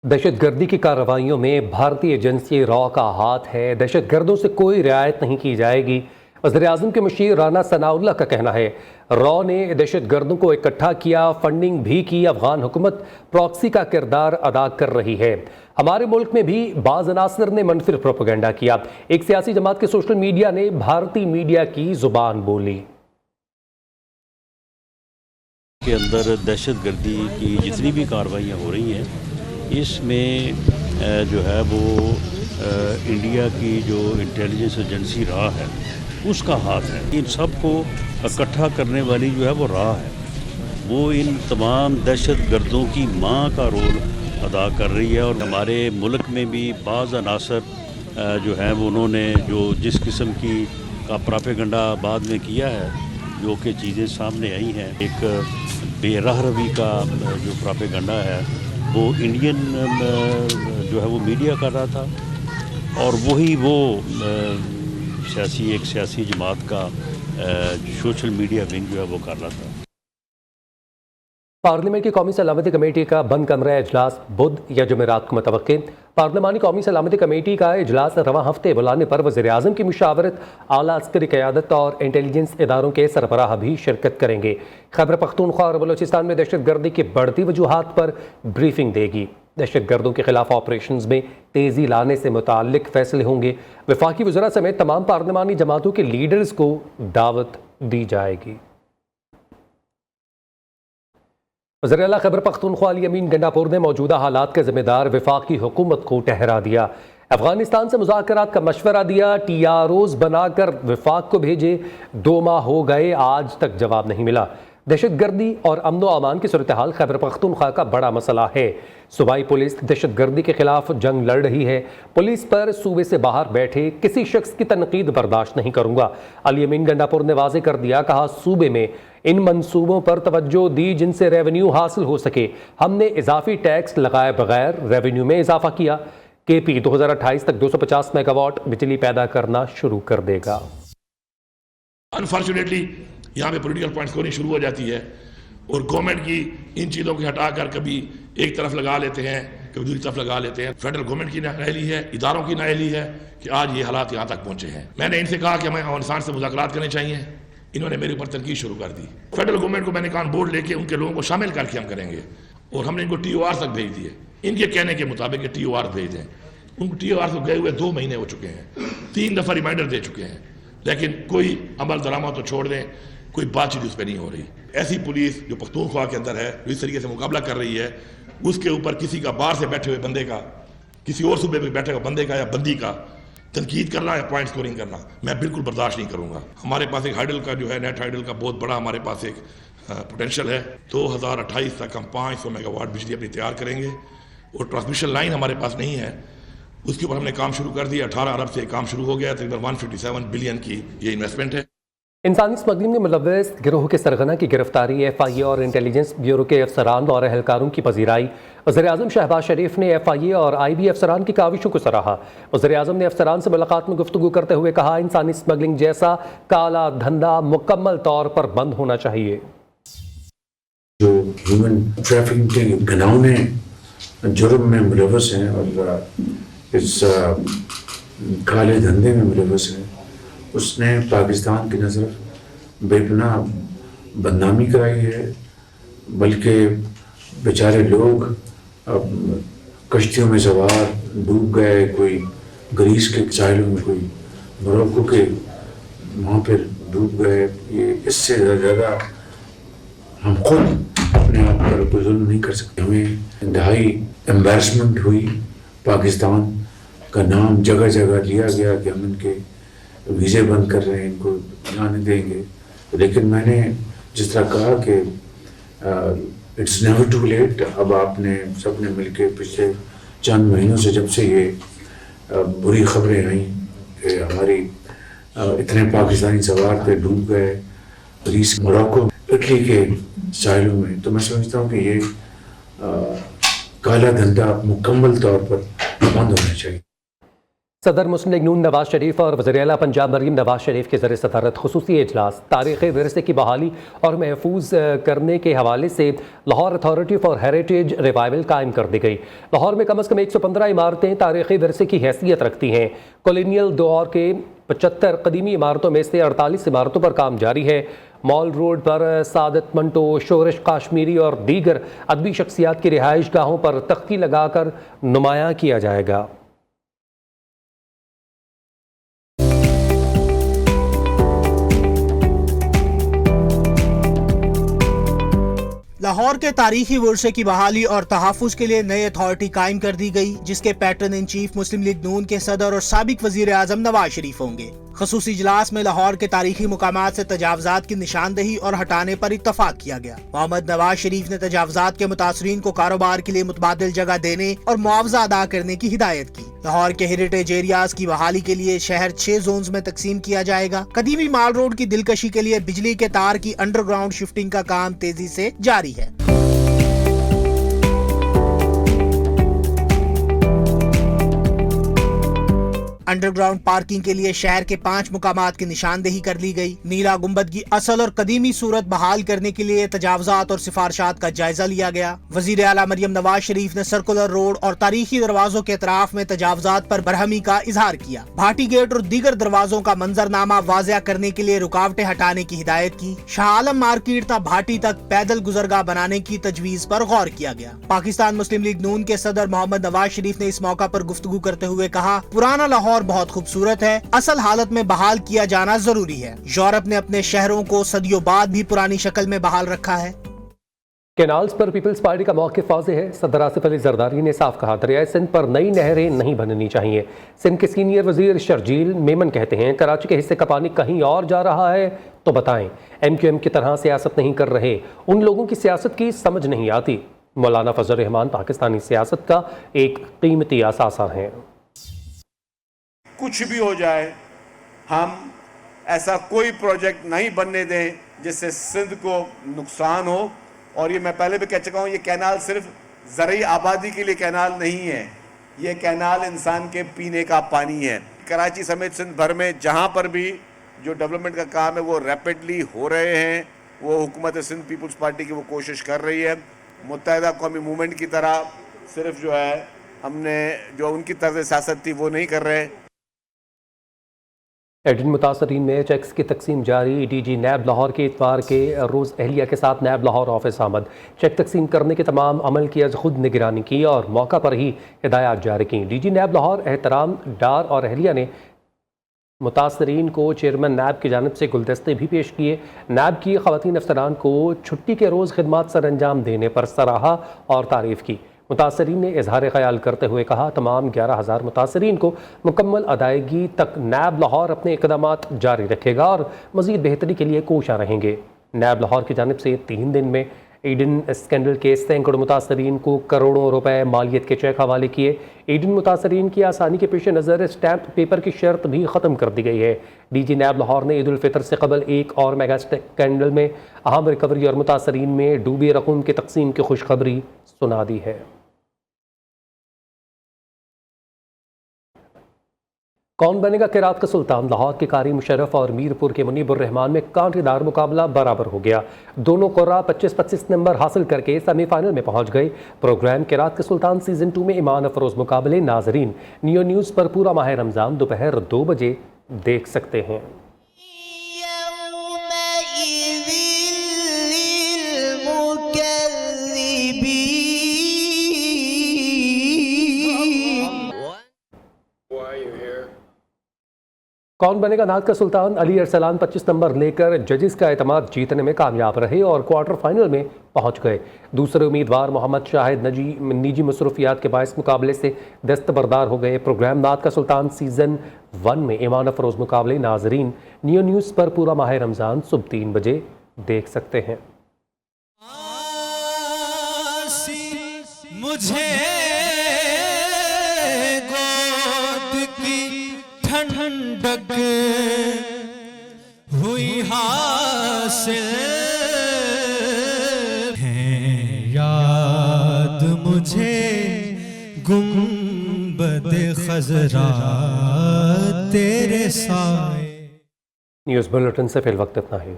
दहशतगर्दी की कार्रवाइयों में भारतीय एजेंसी रॉ का हाथ है। दहशतगर्दों से कोई रियायत नहीं की जाएगी। वज़ीर-ए-आज़म के मुशीर राना सनाउल्लाह का कहना है, रॉ ने दहशतगर्दों को इकट्ठा किया, फंडिंग भी की। अफगान हुकूमत प्रॉक्सी का किरदार अदा कर रही है। हमारे मुल्क में भी बाज़ अनासर ने मनफिर प्रोपेगेंडा किया। एक सियासी जमात के सोशल मीडिया ने भारतीय मीडिया की जुबान बोली। के अंदर दहशतगर्दी की जितनी भी कार्रवाइयाँ हो रही हैं, इसमें जो है वो इंडिया की जो इंटेलिजेंस एजेंसी रॉ है उसका हाथ है। इन सब को इकट्ठा करने वाली जो है वो रॉ है। वो इन तमाम दहशतगर्दों की माँ का रोल अदा कर रही है। और हमारे मुल्क में भी बाज़ अनासर जो हैं वो उन्होंने जो जिस किस्म की का प्रोपेगेंडा बाद में किया है, जो कि चीज़ें सामने आई हैं, एक बेराह रवी का जो प्रोपेगेंडा है वो इंडियन जो है वो मीडिया कर रहा था और वही वो सियासी जमात का सोशल मीडिया विंग जो है वो कर रहा था। पार्लियामेंट की कौमी सलामती कमेटी का बंद कमरा इजलास बुध या जुमेरात को मुतवक्किल। पार्लिमानी कौमी सलामती कमेटी का इजलास रवां हफ्ते बुलाने पर वज़ीर-ए-आज़म की मुशावरत, आला अस्करी क़यादत और इंटेलिजेंस इदारों के सरबराह भी शिरकत करेंगे। खैबर पख्तूनख्वा और बलोचिस्तान में दहशतगर्दी की बढ़ती वजूहात पर ब्रीफिंग देगी। दहशतगर्दों के खिलाफ ऑपरेशन में तेज़ी लाने से मुताल्लिक फैसले होंगे। वफाकी वज़रा समेत तमाम पार्लिमानी जमातों के लीडर्स को दावत दी जाएगी। वज़ीर-ए-आला खैबर पख्तूनख्वा अली अमीन गंडापुर ने मौजूदा हालात के ज़िम्मेदार वफाकी हुकूमत को ठहरा दिया। अफगानिस्तान से मुज़ाकरात का मशवरा दिया, TROs बनाकर वफाक को भेजे। 2 माह हो गए, आज तक जवाब नहीं मिला। दहशतगर्दी और अमन व अमान की सूरत हाल खैबर पख्तूनख्वा का बड़ा मसला है। सूबाई पुलिस दहशतगर्दी के खिलाफ जंग लड़ रही है। पुलिस पर सूबे से बाहर बैठे किसी शख्स की तनकीद बर्दाश्त नहीं करूंगा। अली अमीन गंडापुर ने वाज़े कर दिया, कहा सूबे में इन मंसूबों पर तवज्जो दी जिनसे रेवेन्यू हासिल हो सके। हमने इजाफी टैक्स लगाए बगैर रेवेन्यू में इजाफा किया। KP 2028 तक 250 मेगावाट बिजली पैदा करना शुरू कर देगा। अनफॉर्चुनेटली यहाँ पे पॉलिटिकल पॉइंट स्कोरिंग शुरू हो जाती है और गवर्नमेंट की इन चीज़ों को हटाकर कभी एक तरफ लगा लेते हैं, कभी दूसरी तरफ लगा लेते हैं। फेडरल गवर्नमेंट की नाअहली है, इदारों की नाअहली है कि आज ये हालात यहाँ तक पहुँचे हैं। मैंने इनसे कहा कि हमें अफगानिस्तान से मुज़ाकरात करने चाहिए, इन्होंने मेरे ऊपर तनकीद शुरू कर दी। फेडरल गवर्नमेंट को मैंने कहा बोर्ड लेके उनके लोगों को शामिल करके हम करेंगे और हमने इनको TOR तक भेज दिए। इनके कहने के मुताबिक TOR भेज दें। उनको TOR को गए हुए 2 महीने हो चुके हैं, 3 दफ़ा रिमाइंडर दे चुके हैं, लेकिन कोई अमल दरामद तो छोड़ दें, कोई बातचीत उस पर नहीं हो रही। ऐसी पुलिस जो पख्तूनख्वा के अंदर है, इस तरीके से मुकाबला कर रही है, उसके ऊपर किसी का बाहर से बैठे हुए बंदे का, किसी और सूबे में बैठे हुए बंदे का या बंदी का तनकीद करना या पॉइंट स्कोरिंग करना मैं बिल्कुल बर्दाश्त नहीं करूंगा। हमारे पास एक हाइडल का जो है नेट हाइडल का बहुत बड़ा हमारे पास एक पोटेंशियल है। 2028 तक हम 500 मेगावाट बिजली अपनी तैयार करेंगे और ट्रांसमिशन लाइन हमारे पास नहीं है, उसके ऊपर हमने काम शुरू कर दिया। 18 अरब से काम शुरू हो गया, तकरीबन 157 बिलियन की ये इन्वेस्टमेंट है। इंसानी स्मगलिंग में मुलव्वस गिरोह के सरगना की गिरफ्तारी, FIA और इंटेलिजेंस ब्यूरो के अफसरान और एहलकारों की पजीराई। वज़ीर-ए-आज़म शहबाज शरीफ ने FIA और IB अफसरान की काविशों को सराहा। वज़ीर-ए-आज़म ने अफसरान से मुलाकात में गुफ्तगू करते हुए कहा, इंसानी स्मगलिंग जैसा काला धंधा मुकम्मल तौर पर बंद होना चाहिए। जो ह्यूमन ट्रैफिकिंग के घिनौने जुर्म में मुलव्वस हैं और इस काले धंधे में मुलव्वस है, उसने पाकिस्तान की नज़र बेपनाह बदनामी कराई है। बल्कि बेचारे लोग अब कश्तियों में सवार डूब गए, कोई ग्रीस के साहिलों में, कोई मोरक्को के वहाँ पर डूब गए। ये इससे ज़्यादा हम खुद अपने आप पर कोई जुल्म नहीं कर सकते। हमें इंतहाई एम्बैरसमेंट हुई। पाकिस्तान का नाम जगह जगह लिया गया कि हम इनके वीज़े बंद कर रहे हैं, इनको जाने देंगे। लेकिन मैंने जिस तरह कहा कि इट्स नेवर टू लेट। अब आपने सबने मिलके पिछले चंद महीनों से जब से ये बुरी खबरें आई कि हमारी इतने पाकिस्तानी सवार थे डूब गए ग्रीस, मोरक्को, इटली के साहिलों में, तो मैं समझता हूँ कि ये काला धंधा मुकम्मल तौर पर बंद होना चाहिए। सदर मुस्लिम लीग नून नवाज शरीफ और वज़ीर आला पंजाब मरीम नवाज शरीफ के ज़रिए सदारत खुसूसी इजलास तारीख़ी विरसे की बहाली और महफूज करने के हवाले से Lahore authority for heritage revival कायम कर दी गई। लाहौर में कम अज़ कम 115 इमारतें तारीख़ी विरसे की हैसियत रखती हैं। कॉलोनियल दौर के 75 कदीमी इमारतों में से 48 इमारतों पर काम जारी है। मॉल रोड पर सादत मंटो, शोरश काश्मीरी और दीगर अदबी शख्सियात की रिहाइश गाहों पर तख्ती लगाकर नुमायां किया जाएगा। लाहौर के तारीखी वर्षे की बहाली और तहफ़्फ़ुज़ के लिए नई अथॉरिटी कायम कर दी गई, जिसके patron in chief Muslim League Noon के सदर और साबिक वज़ीर आज़म नवाज शरीफ होंगे। ख़ुसूसी इजलास में लाहौर के तारीखी मुकामात से तजावज़ात की निशानदही और हटाने पर इत्तफ़ाक़ किया गया। मोहम्मद नवाज शरीफ ने तजावज़ात के मुतासरीन को कारोबार के लिए मुतबादिल जगह देने और मुआवजा अदा करने की हिदायत की। लाहौर के हेरिटेज एरियाज की बहाली के लिए शहर 6 जोन्स में तकसीम किया जाएगा। कदीमी माल रोड की दिलकशी के लिए बिजली के तार की अंडरग्राउंड शिफ्टिंग का काम तेजी से जारी है। अंडरग्राउंड पार्किंग के लिए शहर के 5 मुकामात की निशानदेही कर ली गई। नीला गुंबद की असल और कदीमी सूरत बहाल करने के लिए तजावजात और सिफारशात का जायजा लिया गया। वजीर आला मरियम नवाज शरीफ ने सर्कुलर रोड और तारीखी दरवाजों के अतराफ में तजावजात पर बरहमी का इजहार किया। भाटी गेट और दीगर दरवाजों का मंजरनामा वाज़िया करने के लिए रुकावटें हटाने की हिदायत की। शाह आलम मार्केट तक भाटी तक पैदल गुजरगाह बनाने की तजवीज पर गौर किया गया। पाकिस्तान मुस्लिम लीग नून के सदर मोहम्मद नवाज शरीफ ने इस मौका पर गुफ्तगू करते हुए कहा, पुराना लाहौर बहुत खूबसूरत है, असल हालत में बहाल किया जाना जरूरी है। यूरोप ने अपने शहरों को सदियों बाद भी पुरानी शक्ल में बहाल रखा है। कैनाल्स पर पीपल्स पार्टी का मौक़िफ़ वाज़ेह है। सदर आसिफ अली जरदारी ने साफ कहा, दरियाए सिंध पर नई नहरें नहीं बननी चाहिए। सिंध के सीनियर वजीर शर्जील मेमन कहते हैं, कराची के हिस्से का पानी कहीं और जा रहा है तो बताएं। MQM की तरह सियासत नहीं कर रहे, उन लोगों की सियासत की समझ नहीं आती। मौलाना फजल रहमान पाकिस्तानी सियासत का एक कीमती असासा है। कुछ भी हो जाए, हम ऐसा कोई प्रोजेक्ट नहीं बनने दें जिससे सिंध को नुकसान हो। और ये मैं पहले भी कह चुका हूँ, ये कैनाल सिर्फ ज़रई आबादी के लिए कैनाल नहीं है, ये कैनाल इंसान के पीने का पानी है। कराची समेत सिंध भर में जहाँ पर भी जो डेवलपमेंट का काम है वो रैपिडली हो रहे हैं। वो हुकूमत सिंध पीपल्स पार्टी की वो कोशिश कर रही है। मुत्तहिदा कौमी मूवमेंट की तरह सिर्फ जो है हमने जो उनकी तर्ज सियासत थी वो नहीं कर रहे। एडिन मुतासरीन में चेक्स की तकसीम जारी। DG नैब लाहौर के इतवार के रोज़ अहलिया के साथ नैब लाहौर ऑफिस आमद। चेक तकसीम करने के तमाम अमल की खुद निगरानी की और मौका पर ही हिदायत जारी की। DG नैब लाहौर एहतराम डार और अहलिया ने मुतासरीन को चेयरमैन नैब की जानिब से गुलदस्ते भी पेश किए। नैब की ख़वातीन अफसरान को छुट्टी के रोज़ खिदमात सर अंजाम देने पर सराहा और तारीफ़ की। मुतासरीन ने इजहार ख्याल करते हुए कहा, तमाम 11,000 मुतासरीन को मुकम्मल अदायगी तक नैब लाहौर अपने इक़दामात जारी रखेगा और मज़ीद बेहतरी के लिए कोशिश रहेंगे। नैब लाहौर की जानिब से 3 दिन में ईडन स्कैंडल के सैकड़ों मुतासरीन को करोड़ों रुपए मालियत के चेक हवाले किए। ईडन मुतासरीन की आसानी के पेश नज़र स्टैम्प पेपर की शर्त भी ख़त्म कर दी गई है। DG नैब लाहौर ने ईद उल फितर से कबल एक और मेगा स्कैंडल में अहम रिकवरी और मुतासरीन में डूबी रकूम की तकसीम की खुशखबरी सुना दी है। कौन बनेगा किरात का सुल्तान? लाहौर के कारी मुशर्रफ और मीरपुर के मुनीबुर रहमान में कांटेदार मुकाबला बराबर हो गया। दोनों कोर्रा 25-25 नंबर हासिल करके सेमीफाइनल में पहुंच गए। प्रोग्राम किरात का सुल्तान सीजन 2 में ईमान अफरोज मुकाबले नाजरीन नियो न्यूज़ पर पूरा माह रमज़ान दोपहर 2 बजे देख सकते हैं। कौन बनेगा नात का सुल्तान? अली अरसलान 25 नंबर लेकर जजिस का एतमाद जीतने में कामयाब रहे और क्वार्टर फाइनल में पहुंच गए। दूसरे उम्मीदवार मोहम्मद शाहिद निजी मसरूफियात के बायस मुकाबले से दस्तबरदार हो गए। प्रोग्राम नात का सुल्तान सीजन 1 में ईमान अफरोज मुकाबले नाजरीन नियो न्यूज़ पर पूरा माह रमज़ान सुबह 3 बजे देख सकते हैं। मुझे ठंडक हुई हासिल है, याद मुझे गुंबद खजरा तेरे साए। न्यूज़ बुलेटिन से फिल वक्त इतना ही।